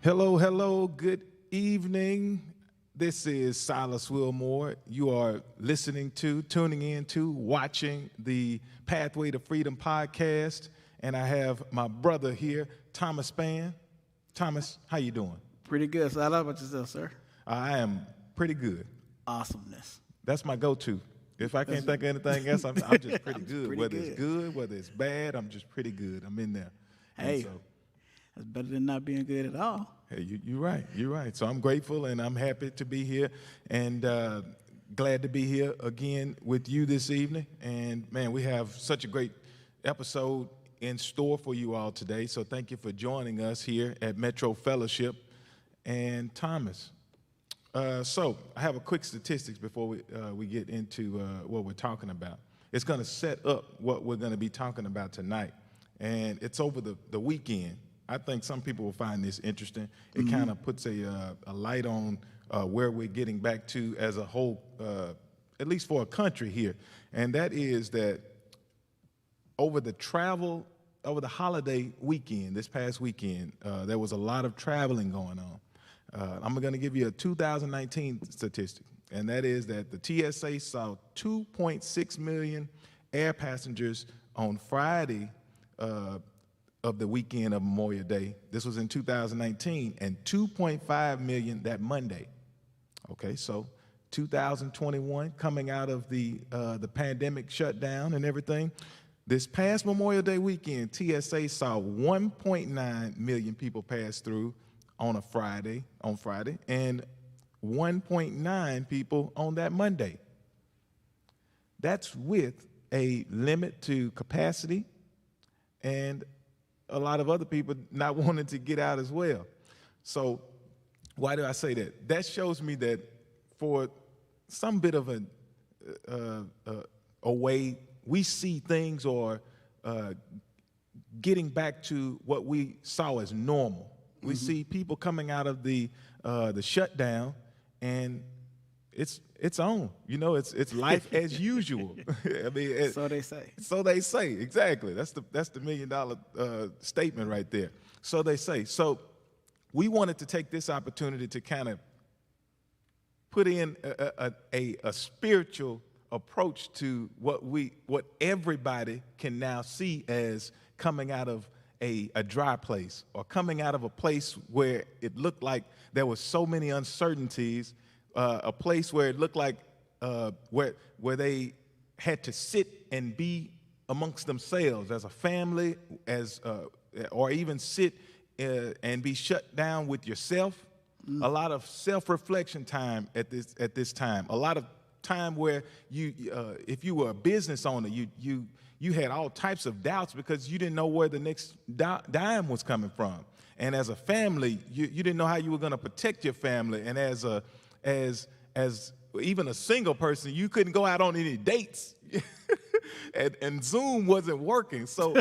Hello, hello, good evening. This is Silas Wilmore. You are listening to, tuning in to, watching the Pathway to Freedom podcast. And I have my brother here, Thomas Spann. Thomas, how you doing? Pretty good. So how about yourself, sir? I am pretty good. Awesomeness. That's my go-to. If I can't think of anything else, I'm just pretty good. pretty Whether good. it's good, whether it's bad, I'm just pretty good. I'm in there. And Hey, so, that's better than not being good at all. hey, you're right. You're right. So I'm grateful and I'm happy to be here and glad to be here again with you this evening. And man, we have such a great episode in store for you all today. So thank you for joining us here at Metro Fellowship. And Thomas, so I have a quick statistics before we get into what we're talking about. It's going to set up what we're going to be talking about tonight. And it's over the weekend. I think some people will find this interesting. It kind of puts a light on where we're getting back to as a whole, at least for a country here. And that is that over the holiday weekend, this past weekend, there was a lot of traveling going on. I'm going to give you a 2019 statistic, and that is that the TSA saw 2.6 million air passengers on Friday of the weekend of Memorial Day. This was in 2019, and 2.5 million that Monday. Okay, so 2021, coming out of the pandemic shutdown and everything, this past Memorial Day weekend, TSA saw 1.9 million people pass through on Friday, and 1.9 people on that Monday. That's with a limit to capacity and a lot of other people not wanting to get out as well. So why do I say that? That shows me that for some bit of a way we see things or getting back to what we saw as normal. We see people coming out of the shutdown, and it's on. You know, it's life as usual. I mean, So they say. So they say, exactly. That's the $1 million statement right there. So they say. So we wanted to take this opportunity to kind of put in a spiritual approach to what everybody can now see as coming out of a dry place, or coming out of a place where it looked like there were so many uncertainties, a place where it looked like where they had to sit and be amongst themselves as a family, or even sit and be shut down with yourself. A lot of self-reflection time at this time. A lot of time where if you were a business owner, you had all types of doubts because you didn't know where the next dime was coming from. And as a family, you didn't know how you were going to protect your family. And as even a single person, you couldn't go out on any dates. and Zoom wasn't working. So,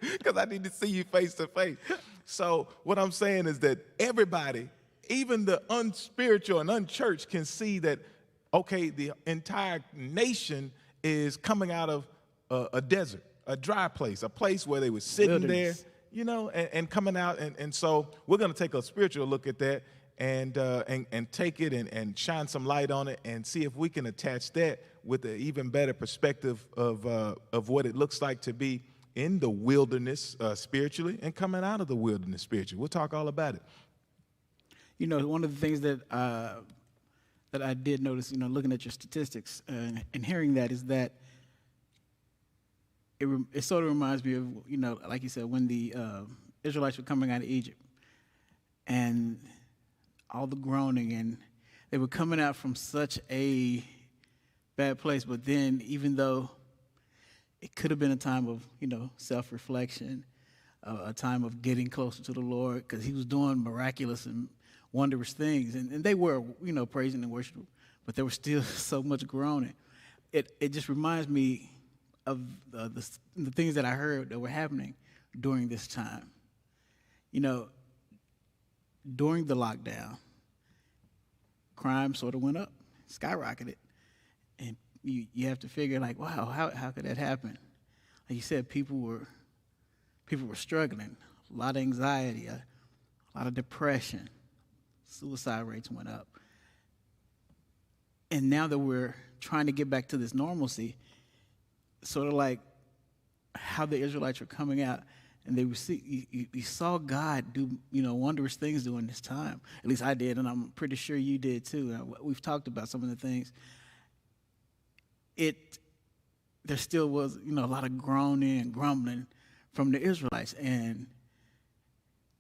because I need to see you face to face. So what I'm saying is that everybody, even the unspiritual and unchurched, can see that, okay, the entire nation is coming out of a desert, a dry place, a place where they were sitting Wilderness. there, you know, and coming out. And so we're going to take a spiritual look at that and take it and shine some light on it and see if we can attach that with an even better perspective of what it looks like to be in the wilderness spiritually and coming out of the wilderness spiritually. We'll talk all about it. You know, one of the things that I did notice, you know, looking at your statistics and hearing that, is that it sort of reminds me of, you know, like you said, when the Israelites were coming out of Egypt and all the groaning, and they were coming out from such a bad place. But then, even though it could have been a time of, you know, self-reflection, a time of getting closer to the Lord, because he was doing miraculous and wondrous things. And they were, you know, praising and worshiping, but there was still so much groaning. It just reminds me of the things that I heard that were happening during this time. You know, during the lockdown, crime sort of went up, skyrocketed. And you have to figure, like, wow, how could that happen? Like you said, people were struggling, a lot of anxiety, a lot of depression. Suicide rates went up. And now that we're trying to get back to this normalcy, sort of like how the Israelites were coming out, and they you saw God do, wondrous things during this time. At least I did, and I'm pretty sure you did too. We've talked about some of the things. There still was, a lot of groaning and grumbling from the Israelites, and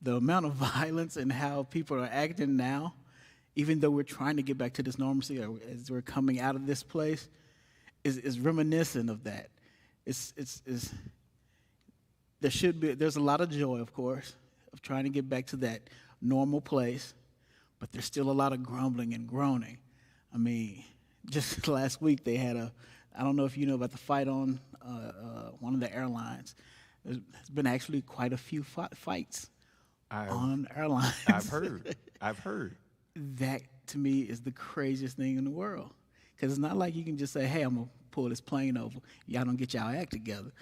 the amount of violence and how people are acting now, even though we're trying to get back to this normalcy, or as we're coming out of this place, is reminiscent of that. There's a lot of joy, of course, of trying to get back to that normal place, but there's still a lot of grumbling and groaning. I mean, just last week they had I don't know if you know about the fight on one of the airlines. There's been actually quite a few fights on airlines. I've heard. That, to me, is the craziest thing in the world. Because it's not like you can just say, hey, I'm going to pull this plane over. Y'all don't get y'all act together.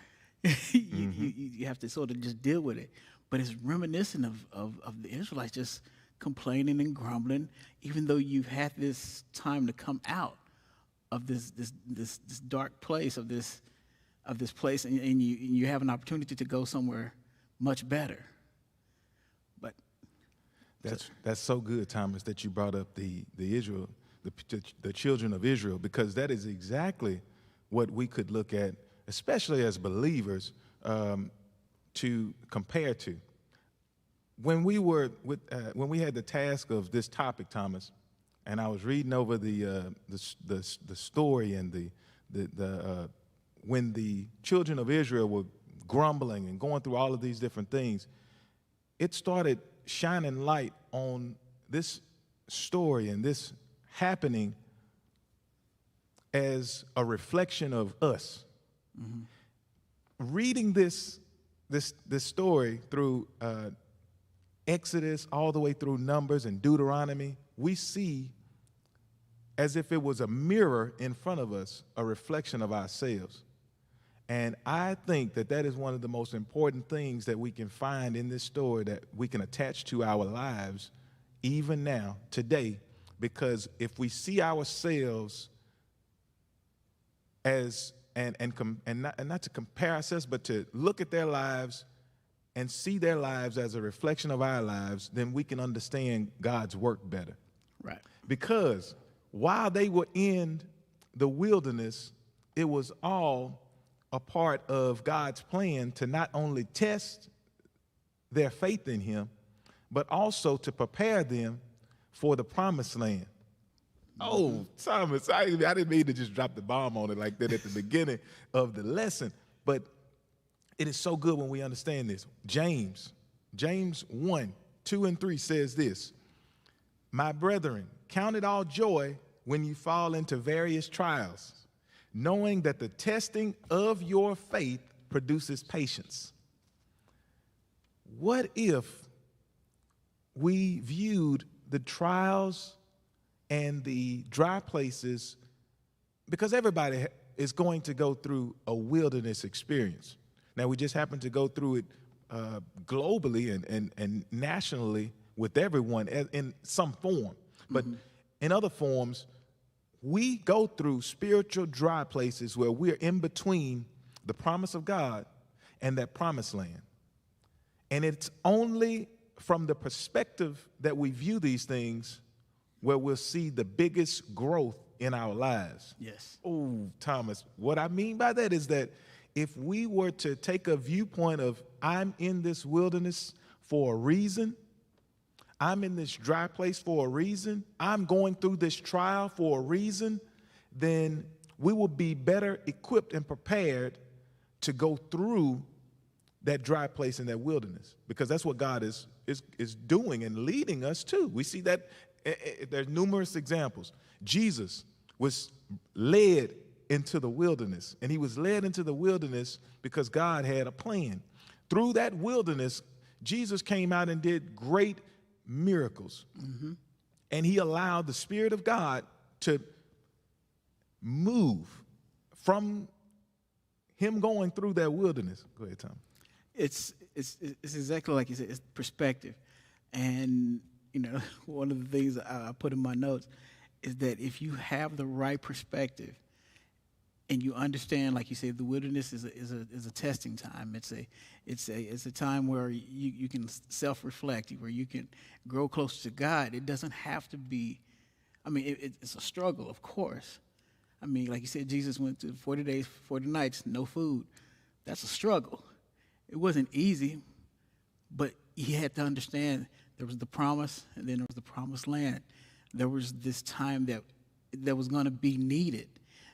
You have to sort of just deal with it. But it's reminiscent of the Israelites just complaining and grumbling, even though you've had this time to come out of this dark place, of this place, and you have an opportunity to go somewhere much better. But that's so good, Thomas, that you brought up the children of Israel, because that is exactly what we could look at, especially as believers, to compare to. When we had the task of this topic, Thomas, and I was reading over the story and when the children of Israel were grumbling and going through all of these different things, it started shining light on this story and this happening as a reflection of us. Mm-hmm. Reading this story through Exodus all the way through Numbers and Deuteronomy, we see, as if it was a mirror in front of us, a reflection of ourselves. And I think that is one of the most important things that we can find in this story that we can attach to our lives even now, today, because if we see ourselves as, not to compare ourselves, but to look at their lives and see their lives as a reflection of our lives, then we can understand God's work better. Right. Because while they were in the wilderness, it was all a part of God's plan to not only test their faith in him, but also to prepare them for the promised land. Oh, Thomas, I didn't mean to just drop the bomb on it like that at the beginning of the lesson, but it is so good when we understand this. James 1, 2, and 3 says this: "My brethren, count it all joy when you fall into various trials, knowing that the testing of your faith produces patience." What if we viewed the trials and the dry places, because everybody is going to go through a wilderness experience. Now, we just happen to go through it globally and nationally with everyone in some form. But in other forms, we go through spiritual dry places where we're in between the promise of God and that promised land. And it's only from the perspective that we view these things where we'll see the biggest growth in our lives. Yes. Oh, Thomas, what I mean by that is that if we were to take a viewpoint of, I'm in this wilderness for a reason, I'm in this dry place for a reason, I'm going through this trial for a reason, then we will be better equipped and prepared to go through that dry place in that wilderness, because that's what God is doing and leading us to. We see that there's numerous examples. Jesus was led into the wilderness, and he was led into the wilderness because God had a plan. Through that wilderness, Jesus came out and did great miracles. Mm-hmm. And he allowed the Spirit of God to move from him going through that wilderness. Go ahead, Tom. It's exactly like you said. It's perspective. And, one of the things I put in my notes is that if you have the right perspective and you understand, like you said, the wilderness is a testing time. It's a time where you can self-reflect, where you can grow closer to God. It doesn't have to be, it's a struggle, of course. Like you said, Jesus went to 40 days, 40 nights, no food. That's a struggle. It wasn't easy, but he had to understand there was the promise, and then there was the promised land. There was this time that was going to be needed.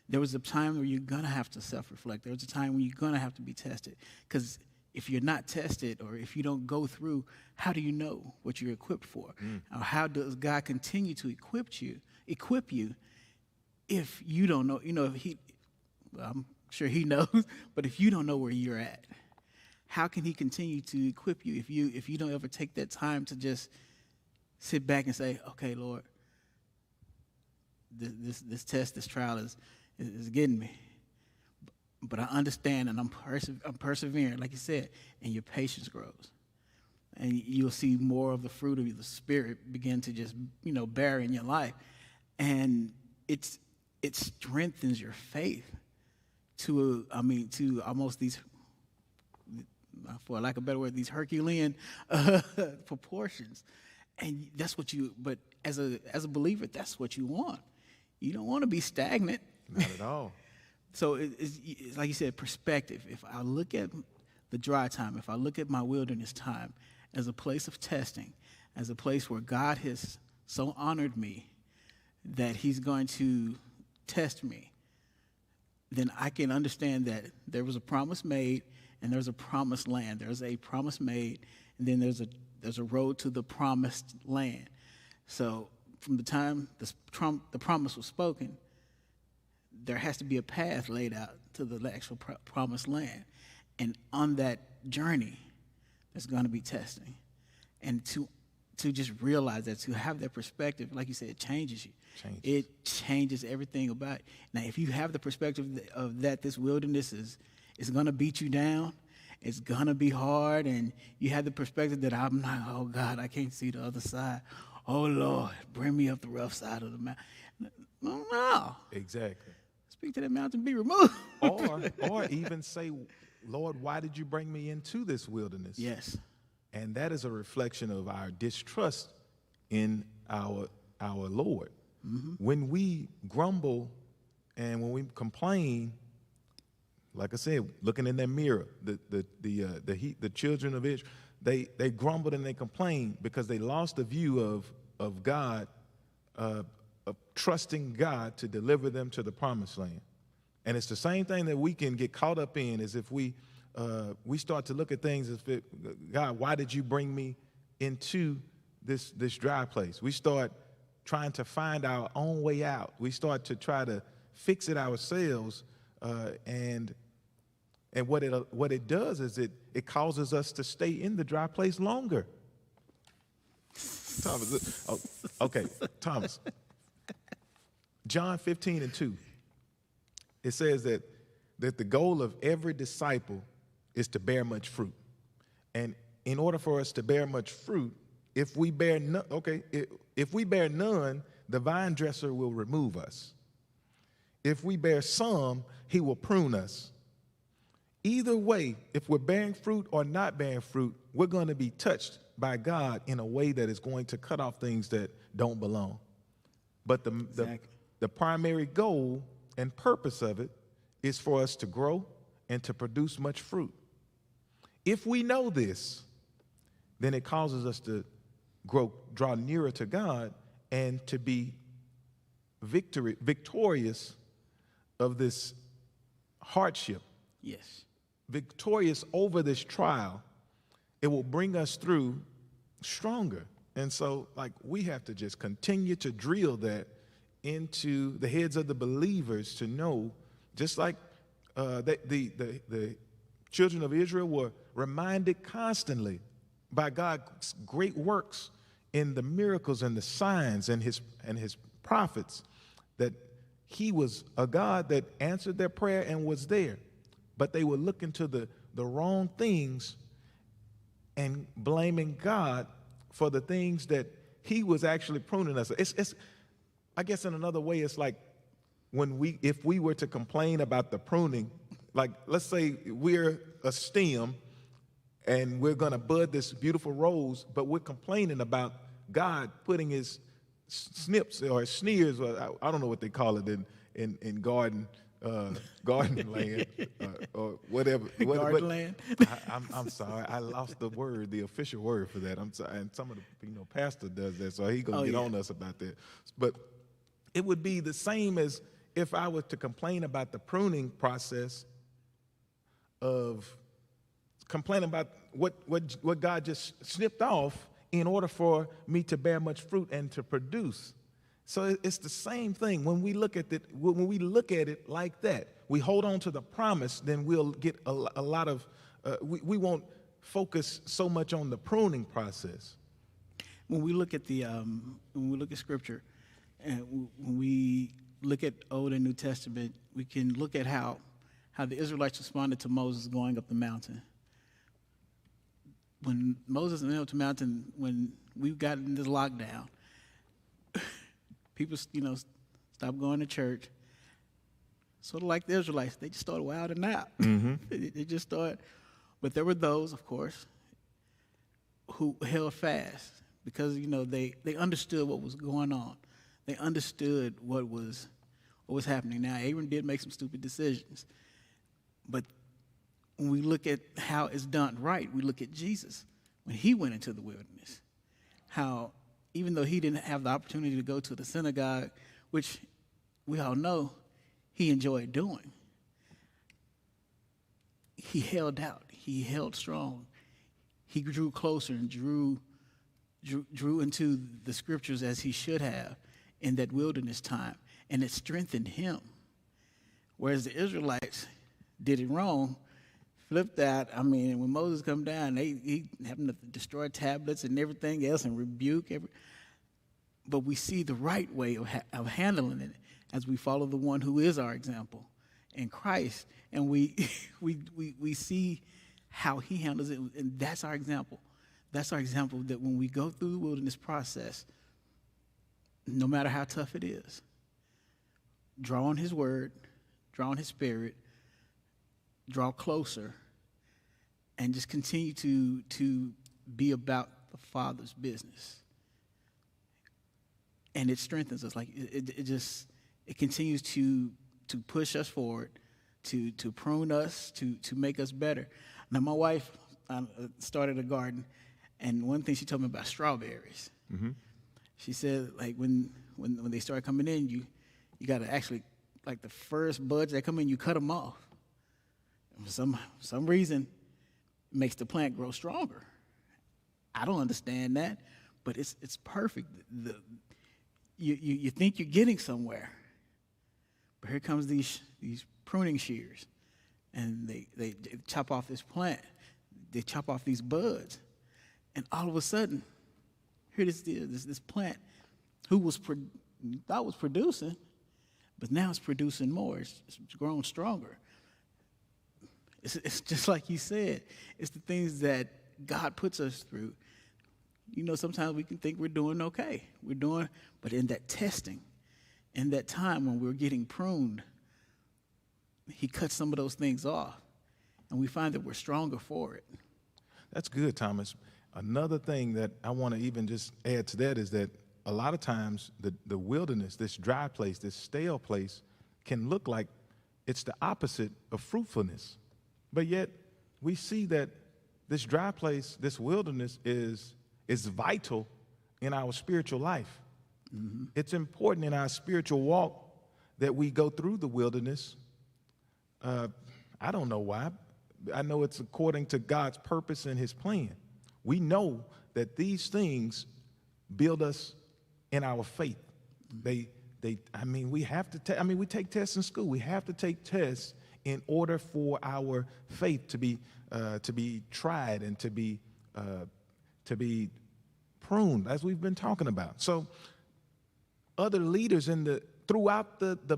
There was a time where you're going to have to self-reflect. There was a time when you're going to have to be tested. Because if you're not tested, or if you don't go through, how do you know what you're equipped for? Or how does God continue to equip you if you don't know? I'm sure he knows, but if you don't know where you're at, how can he continue to equip you if you don't ever take that time to just sit back and say, okay, Lord, this test, this trial is getting me. But I understand, and I'm persevering, like you said, and your patience grows. And you'll see more of the fruit of the Spirit begin to just, bear in your life. And it strengthens your faith to almost these, for lack of a better word, these Herculean proportions. And that's what but as a believer, that's what you want. You don't want to be stagnant. Not at all. So it's like you said, perspective. If I look at the dry time, if I look at my wilderness time as a place of testing, as a place where God has so honored me that he's going to test me, then I can understand that there was a promise made and there's a promised land. There's a promise made, and then there's a road to the promised land. So from the time the promise was spoken, there has to be a path laid out to the actual promised land. And on that journey, there's going to be testing. And to just realize that, to have that perspective, like you said, it changes you. It changes everything about it. Now, if you have the perspective of that this wilderness is going to beat you down, it's going to be hard, and you have the perspective that I'm not, oh, God, I can't see the other side. Oh, Lord, bring me up the rough side of the mountain. No. Exactly. Speak to that mountain, be removed. or even say, Lord, why did you bring me into this wilderness? Yes. And that is a reflection of our distrust in our Lord. Mm-hmm. When we grumble and when we complain, like I said, looking in that mirror, the children of Israel, they grumbled and they complained because they lost the view of God, of trusting God to deliver them to the promised land. And it's the same thing that we can get caught up in, is if we start to look at things as if, God, why did you bring me into this dry place? We start trying to find our own way out. We start to try to fix it ourselves, and what it does is it causes us to stay in the dry place longer. Thomas, okay, Thomas. John 15:2. It says that the goal of every disciple is to bear much fruit. And in order for us to bear much fruit, if we bear none, the vine dresser will remove us. If we bear some, he will prune us. Either way, if we're bearing fruit or not bearing fruit, we're going to be touched by God in a way that is going to cut off things that don't belong. But the primary goal and purpose of it is for us to grow and to produce much fruit. If we know this, then it causes us to draw nearer to God and to be victorious of this hardship. Yes. Victorious over this trial. It will bring us through stronger. And so, we have to just continue to drill that into the heads of the believers to know, just like the children of Israel were reminded constantly by God's great works in the miracles and the signs and his prophets, that he was a God that answered their prayer and was there. But they were looking to the wrong things and blaming God for the things that he was actually pruning us. It's I guess in another way, it's like if we were to complain about the pruning, like let's say we're a stem and we're going to bud this beautiful rose, but we're complaining about God putting his snips or sneers, or I don't know what they call it in garden land or whatever. Garden land. I'm sorry, I lost the official word for that. I'm sorry, and some of the pastor does that, so he gonna get on us about that. But it would be the same as if I was to complain about the pruning process of complaining about what God just snipped off in order for me to bear much fruit and to produce. So it's the same thing when we look at it. When we look at it like that, we hold on to the promise. Then we'll get a lot of. We won't focus so much on the pruning process. When we look at Scripture, and when we look at Old and New Testament, we can look at how the Israelites responded to Moses going up the mountain. When Moses went up the mountain, when we got in this lockdown, people, stopped going to church. Sort of like the Israelites, they just started wilding out. Mm-hmm. They just started. But there were those, of course, who held fast because they understood what was going on. They understood what was happening. Now, Abram did make some stupid decisions, but when we look at how it's done right, we look at Jesus when he went into the wilderness. How even though he didn't have the opportunity to go to the synagogue, which we all know he enjoyed doing, he held out. He held strong. He drew closer and drew into the scriptures as he should have in that wilderness time, and it strengthened him. Whereas the Israelites did it wrong, flipped that. I mean, when Moses come down, he happened to destroy tablets and everything else and rebuke but we see the right way of handling it as we follow the one who is our example in Christ, and we see how he handles it, and that's our example. That's our example that when we go through the wilderness process, no matter how tough it is, draw on his word, draw on his spirit, draw closer, and just continue to be about the Father's business. And it strengthens us. Like it continues to push us forward, to prune us, to make us better. Now, my wife started a garden, and one thing she told me about strawberries. Mm-hmm. She said, like when they start coming in, you got to actually, like the first buds that come in, you cut them off. For some reason, it makes the plant grow stronger. I don't understand that, but it's perfect. You think you're getting somewhere, but here comes these pruning shears, and they chop off this plant. They chop off these buds, and all of a sudden, here this plant, who thought was producing, but now it's producing more. It's grown stronger. It's just like you said. It's the things that God puts us through. Sometimes we can think we're doing okay. But in that testing, in that time when we're getting pruned, he cuts some of those things off, and we find that we're stronger for it. That's good, Thomas. Another thing that I want to even just add to that is that a lot of times the wilderness, this dry place, this stale place, can look like it's the opposite of fruitfulness. But yet we see that this dry place, this wilderness is vital in our spiritual life. Mm-hmm. It's important in our spiritual walk that we go through the wilderness. I don't know why. I know it's according to God's purpose and his plan. We know that these things build us in our faith. We have to we take tests in school. We have to take tests in order for our faith to be tried and to be pruned, as we've been talking about. So other leaders throughout the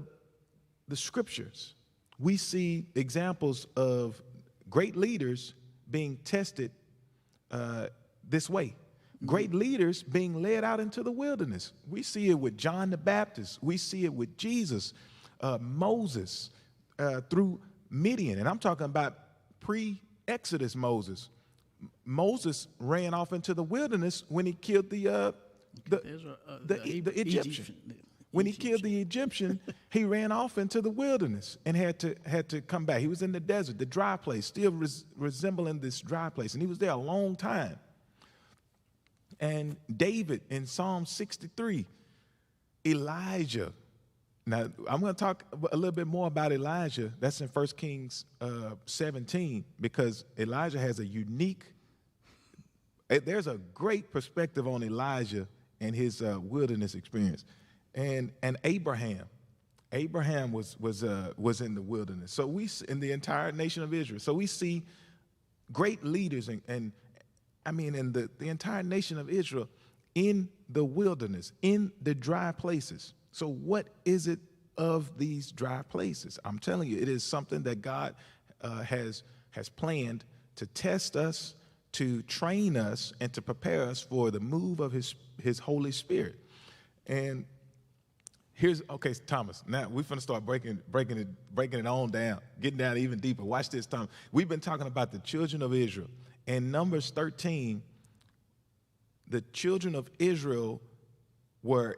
scriptures, we see examples of great leaders being tested this way. great leaders being led out into the wilderness. We see it with John the Baptist. We see it with Jesus, Moses, through Midian. And I'm talking about pre-Exodus Moses. Moses ran off into the wilderness when he killed the Egyptian. When he killed the Egyptian, he ran off into the wilderness and had to come back. He was in the desert, the dry place, still resembling this dry place. And he was there a long time. And David in Psalm 63, Elijah. Now, I'm going to talk a little bit more about Elijah. That's in 1 Kings 17, because Elijah has a there's a great perspective on Elijah and his wilderness experience. And Abraham was in the wilderness. So we, in the entire nation of Israel. So we see great leaders and the entire nation of Israel in the wilderness, in the dry places. So what is it of these dry places? I'm telling you, it is something that God has planned to test us, to train us, and to prepare us for the move of his Holy Spirit. And okay, Thomas, now we're going to start breaking it on down, getting down even deeper. Watch this, Thomas. We've been talking about the children of Israel. In Numbers 13, the children of Israel were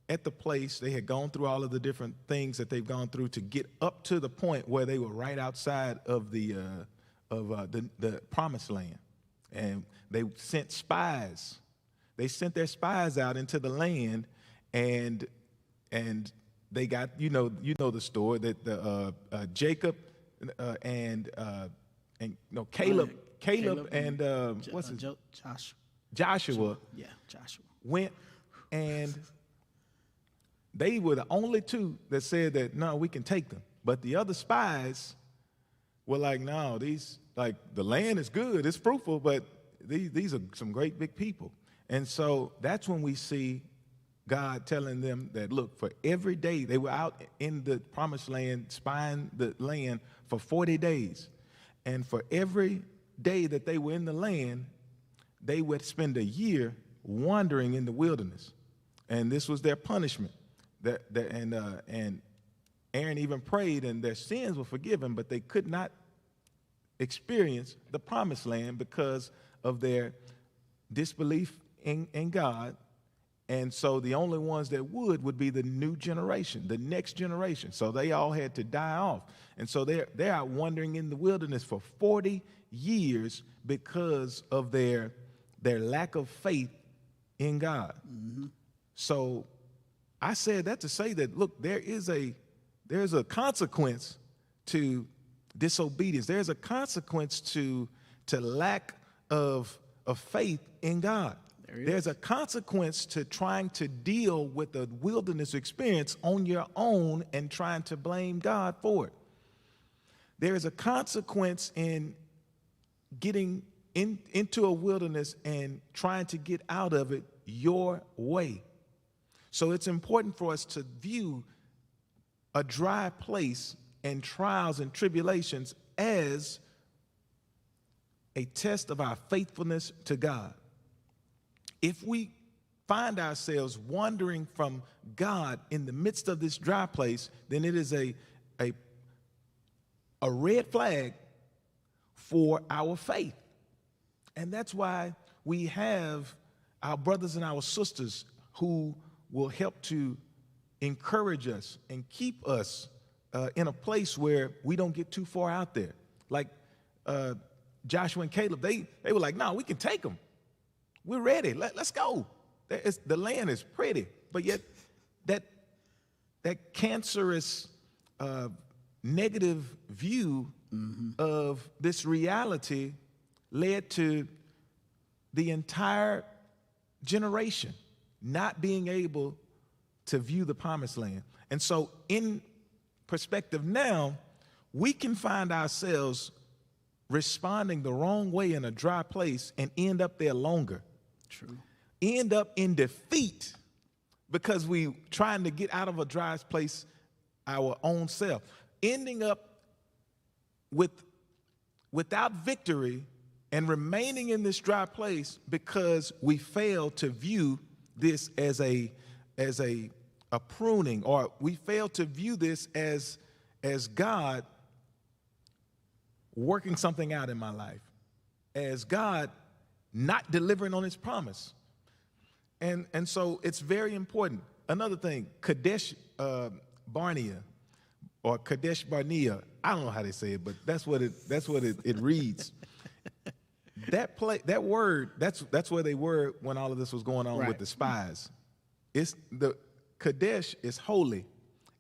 at the place, they had gone through all of the different things that they've gone through to get up to the point where they were right outside of the promised land. And they sent spies. They sent their spies out into the land, and they got, you know the story that Jacob and Caleb and what's his Joshua. Yeah, Joshua went, and they were the only two that said that no, we can take them. But the other spies were like, no, the land is good, it's fruitful, but these are some great big people. And so that's when we see God telling them that, look, for every day they were out in the promised land, spying the land for 40 days. And for every day that they were in the land, they would spend a year wandering in the wilderness. And this was their punishment. And Aaron even prayed, and their sins were forgiven, but they could not experience the promised land because of their disbelief in God. And so the only ones that would be the new generation, the next generation. So they all had to die off. And so they're out wandering in the wilderness for 40 years because of their lack of faith in God. Mm-hmm. So I said that to say that, look, there's a consequence to disobedience. There's a consequence to lack of faith in God. There's a consequence to trying to deal with the wilderness experience on your own and trying to blame God for it. There is a consequence in getting into a wilderness and trying to get out of it your way. So it's important for us to view a dry place and trials and tribulations as a test of our faithfulness to God. If we find ourselves wandering from God in the midst of this dry place, then it is a red flag for our faith. And that's why we have our brothers and our sisters who will help to encourage us and keep us in a place where we don't get too far out there. Like Joshua and Caleb, they were like, no, we can take them. We're ready. Let's go. The land is pretty, but yet that cancerous, negative view of this reality led to the entire generation not being able to view the promised land. And so in perspective now, we can find ourselves responding the wrong way in a dry place and end up there longer. True. End up in defeat because we trying to get out of a dry place our own self. Ending up without victory and remaining in this dry place because we fail to view this as a pruning, or we fail to view this as God working something out in my life, as God not delivering on his promise. And so it's very important. Another thing, Kadesh Barnea, or Kadesh Barnea, I don't know how they say it, but that's what it reads. That word, that's where they were when all of this was going on Right. with the spies. It's the Kadesh is holy,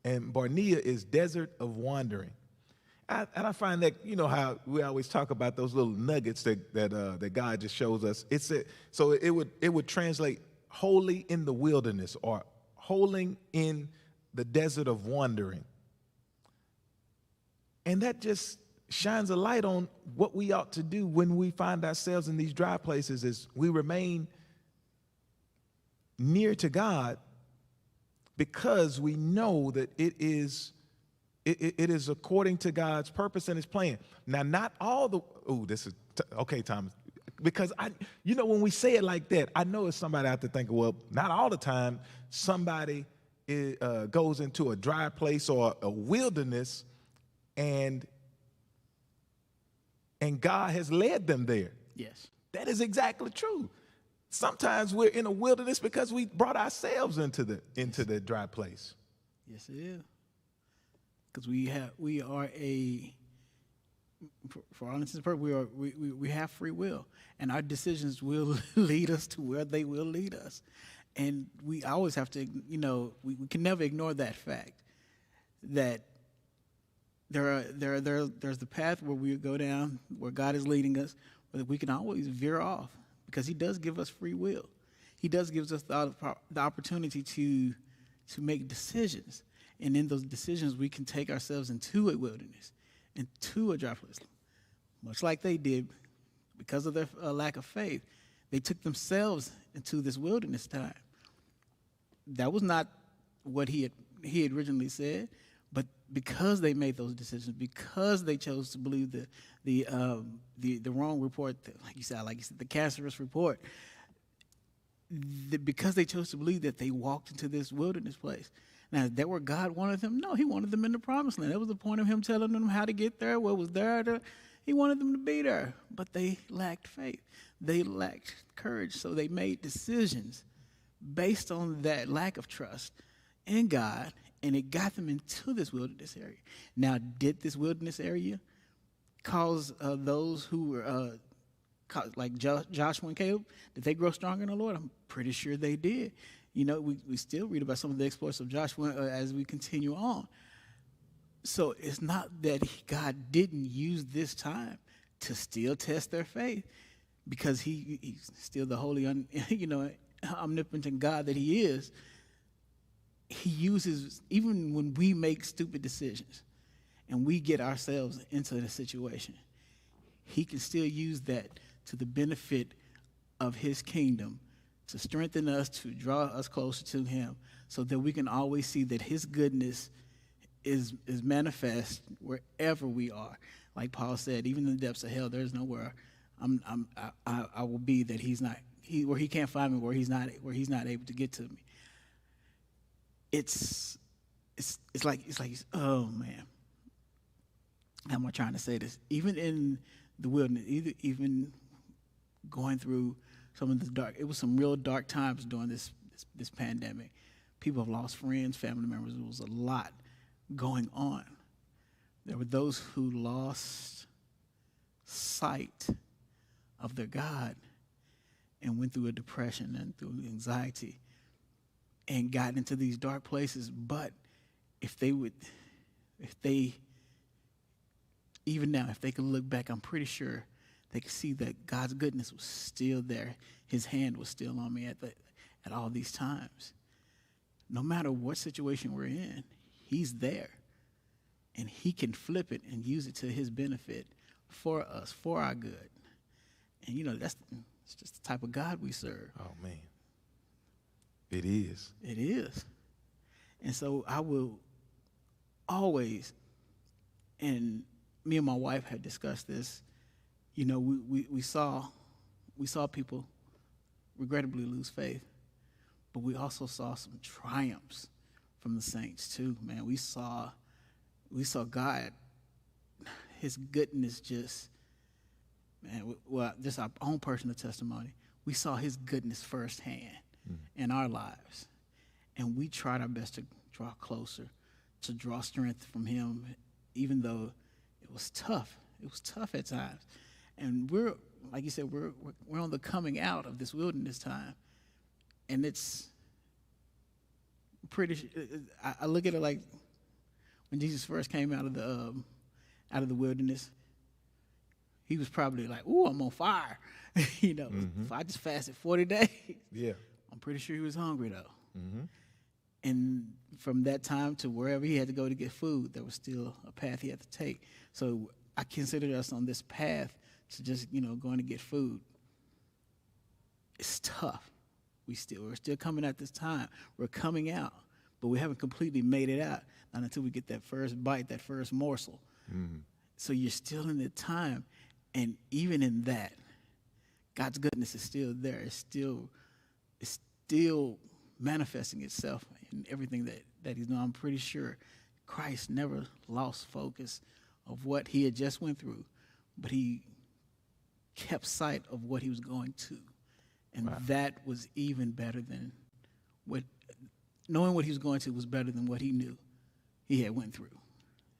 and Barnea is desert of wandering. And I find that, you know how we always talk about those little nuggets that God just shows us. So it would translate holy in the wilderness, or holding in the desert of wandering. And that just shines a light on what we ought to do when we find ourselves in these dry places, is we remain near to God because we know that it is according to God's purpose and his plan. Now, not all the, okay, Thomas, because when we say it like that, I know it's somebody out there thinking, well, not all the time somebody goes into a dry place or a wilderness and God has led them there. Yes. That is exactly true. Sometimes we're in a wilderness because we brought ourselves into the dry place. Yes, it is. Because we are for all intents and purposes, we have free will, and our decisions will lead us to where they will lead us, and we always have to, we can never ignore that fact that there's the path where we go down, where God is leading us, but we can always veer off because He does give us free will. He does give us the opportunity to make decisions. And in those decisions, we can take ourselves into a wilderness, into a dry place. Much like they did because of their lack of faith. They took themselves into this wilderness time. That was not what he had originally said, but because they made those decisions, because they chose to believe the wrong report, like you said, the cancerous report, because they chose to believe that, they walked into this wilderness place. Now, is that where God wanted them? No, He wanted them in the promised land. That was the point of Him telling them how to get there, what was there. He wanted them to be there, but they lacked faith. They lacked courage, so they made decisions based on that lack of trust in God, and it got them into this wilderness area. Now, did this wilderness area cause those who were like Joshua and Caleb, did they grow stronger in the Lord? I'm pretty sure they did. We still read about some of the exploits of Joshua as we continue on. So it's not that God didn't use this time to still test their faith, because He's still the holy, omnipotent God that He is. He uses, even when we make stupid decisions and we get ourselves into the situation, He can still use that to the benefit of His kingdom, to strengthen us, to draw us closer to Him, so that we can always see that His goodness is manifest wherever we are. Like Paul said, even in the depths of hell, there's nowhere I will be that where He can't find me, where He's not able to get to me. It's like oh man, how am I trying to say this? Even in the wilderness, even going through some of this it was some real dark times during this pandemic. People have lost friends, family members. It was a lot going on. There were those who lost sight of their God and went through a depression and through anxiety and got into these dark places. But if they could look back, I'm pretty sure they could see that God's goodness was still there. His hand was still on me at all these times. No matter what situation we're in, He's there. And He can flip it and use it to His benefit for us, for our good. And it's just the type of God we serve. Oh man. It is. It is. And so I will always, and me and my wife had discussed this, you know, we saw people regrettably lose faith, but we also saw some triumphs from the saints too, man. We saw God, his goodness just, man, well, just our own personal testimony. We saw his goodness firsthand in our lives. And we tried our best to draw closer, to draw strength from him, even though it was tough. It was tough at times. And we're, like you said, we're on the coming out of this wilderness time. And it's pretty, I look at it like when Jesus first came out of the wilderness, he was probably like, "Ooh, I'm on fire." You know, if I just fasted 40 days. Yeah. I'm pretty sure he was hungry though. And from that time to wherever he had to go to get food, there was still a path he had to take. So I considered us on this path to just, you know, going to get food. It's tough. We're still coming at this time. We're coming out, but we haven't completely made it out, not until we get that first bite, that first morsel. So you're still in the time, and even in that, God's goodness is still there. It's still manifesting itself in everything that he's doing. I'm pretty sure Christ never lost focus of what he had just went through, but he kept sight of what he was going to. And that was even better than knowing what he was going to was better than what he knew he had went through.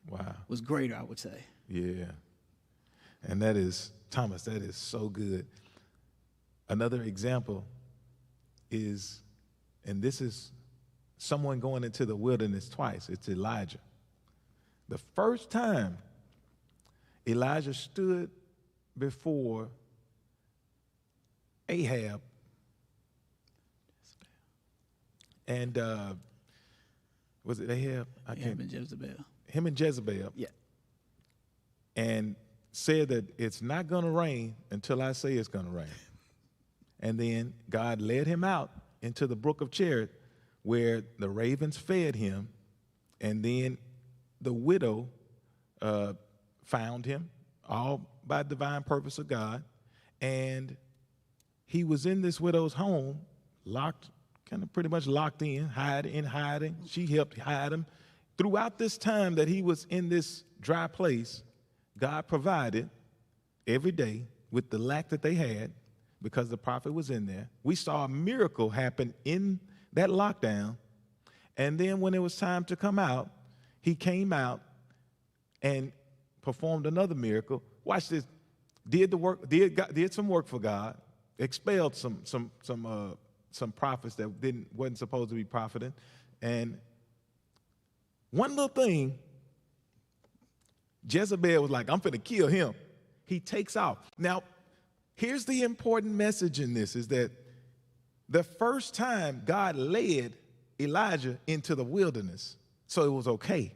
Wow. Was greater, I would say. Yeah. And that is, Thomas, that is so good. Another example is, and this is someone going into the wilderness twice. It's Elijah. The first time Elijah stood before Ahab and was it Ahab? Ahab and Jezebel. Him and Jezebel. Yeah. And said that it's not going to rain until I say it's going to rain. And then God led him out into the brook of Cherith, where the ravens fed him, and then the widow found him, all by divine purpose of God, and he was in this widow's home, pretty much locked in hiding. She helped hide him. Throughout this time that he was in this dry place, God provided every day with the lack that they had, because the prophet was in there. We saw a miracle happen in that lockdown. And then when it was time to come out, he came out and performed another miracle. Watch this. Did some work for God, expelled some prophets that wasn't supposed to be profiting. And one little thing, Jezebel was like, "I'm finna kill him." He takes off. Now, here's the important message in this, is that the first time God led Elijah into the wilderness, so it was okay.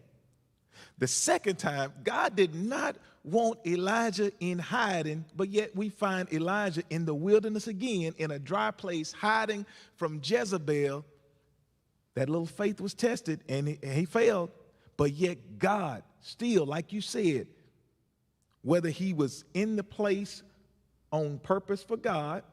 The second time, God did not want Elijah in hiding, but yet we find Elijah in the wilderness again, in a dry place, hiding from Jezebel. That little faith was tested, and he failed, but yet God still, like you said, whether he was in the place on purpose for God,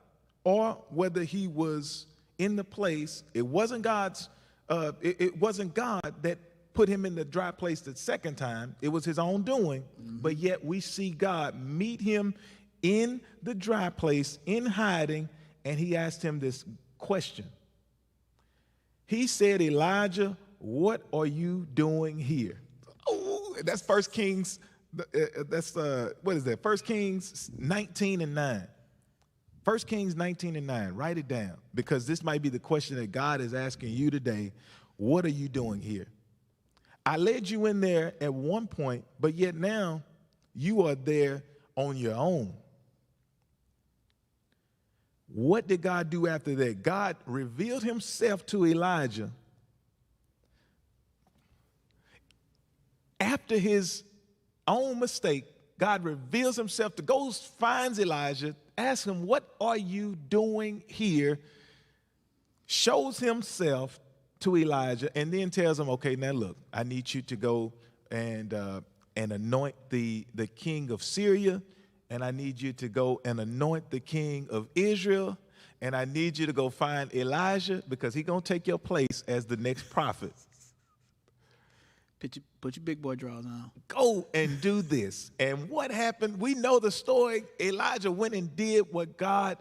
or whether he was in the place, it wasn't God that put him in the dry place the second time. It was his own doing. But yet we see God meet him in the dry place, in hiding, and he asked him this question. He said, "Elijah, what are you doing here?" Oh, that's 1 Kings. What is that? 1 Kings 19:9. 1 Kings 19:9. Write it down, because this might be the question that God is asking you today. What are you doing here? I led you in there at one point, but yet now you are there on your own. What did God do after that? God revealed himself to Elijah after his own mistake. God reveals himself to go, finds Elijah, asks him, "What are you doing here?" Shows himself to Elijah, and then tells him, "Okay, now look, I need you to go and anoint the king of Syria, and I need you to go and anoint the king of Israel, and I need you to go find Elijah because he's going to take your place as the next prophet. Put your big boy drawers on. Go and do this. And what happened? We know the story. Elijah went and did what God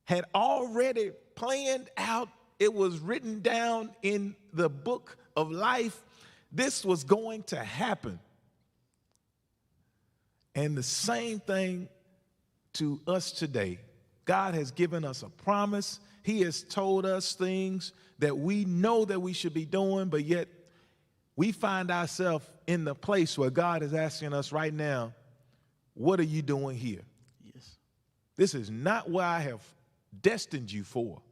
had already planned out. It was written down in the book of life. This was going to happen. And the same thing to us today. God has given us a promise. He has told us things that we know that we should be doing, but yet we find ourselves in the place where God is asking us right now, what are you doing here? Yes. This is not what I have destined you for.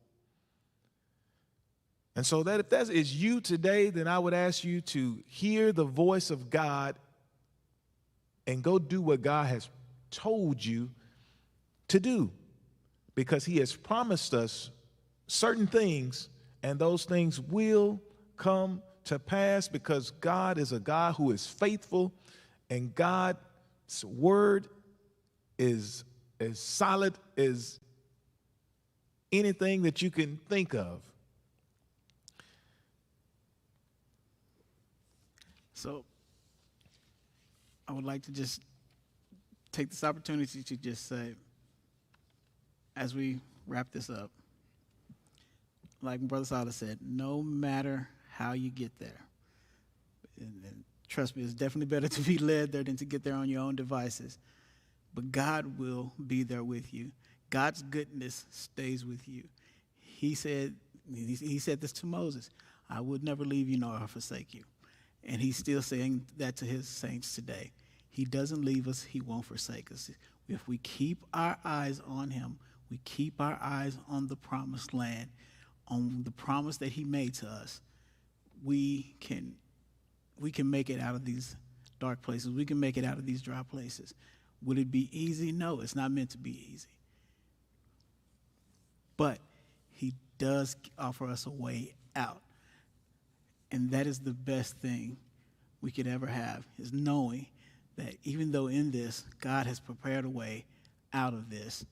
And so that if that is you today, then I would ask you to hear the voice of God and go do what God has told you to do, because he has promised us certain things, and those things will come to pass, because God is a God who is faithful, and God's word is as solid as anything that you can think of. So I would like to just take this opportunity to just say, as we wrap this up, like Brother Silas said, no matter how you get there, and trust me, it's definitely better to be led there than to get there on your own devices, but God will be there with you. God's goodness stays with you. He said this to Moses, I would never leave you nor forsake you. And he's still saying that to his saints today. He doesn't leave us. He won't forsake us. If we keep our eyes on him, we keep our eyes on the promised land, on the promise that he made to us, we can make it out of these dark places. We can make it out of these dry places. Would it be easy? No, it's not meant to be easy. But he does offer us a way out. And that is the best thing we could ever have, is knowing that even though in this, God has prepared a way out of this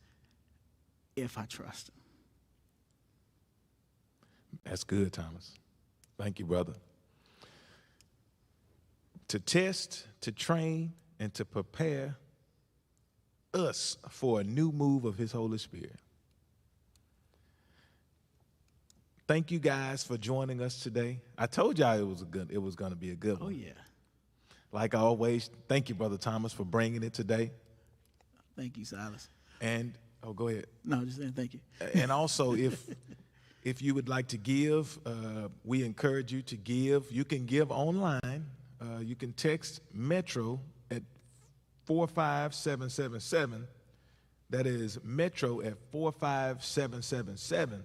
if I trust him. That's good, Thomas. Thank you, brother. To test, to train, and to prepare us for a new move of his Holy Spirit. Thank you guys for joining us today. I told y'all it was going to be a good one. Oh, yeah. Like always, thank you, Brother Thomas, for bringing it today. Thank you, Silas. And, go ahead. No, just saying thank you. And also, if you would like to give, we encourage you to give. You can give online. You can text Metro at 45777. That is Metro at 45777.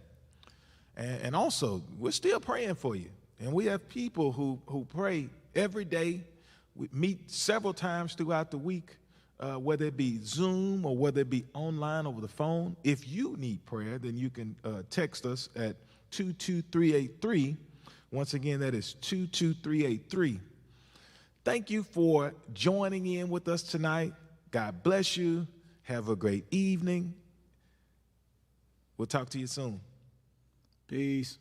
And also, we're still praying for you. And we have people who pray every day. We meet several times throughout the week, whether it be Zoom or whether it be online over the phone. If you need prayer, then you can text us at 22383. Once again, that is 22383. Thank you for joining in with us tonight. God bless you. Have a great evening. We'll talk to you soon. Peace.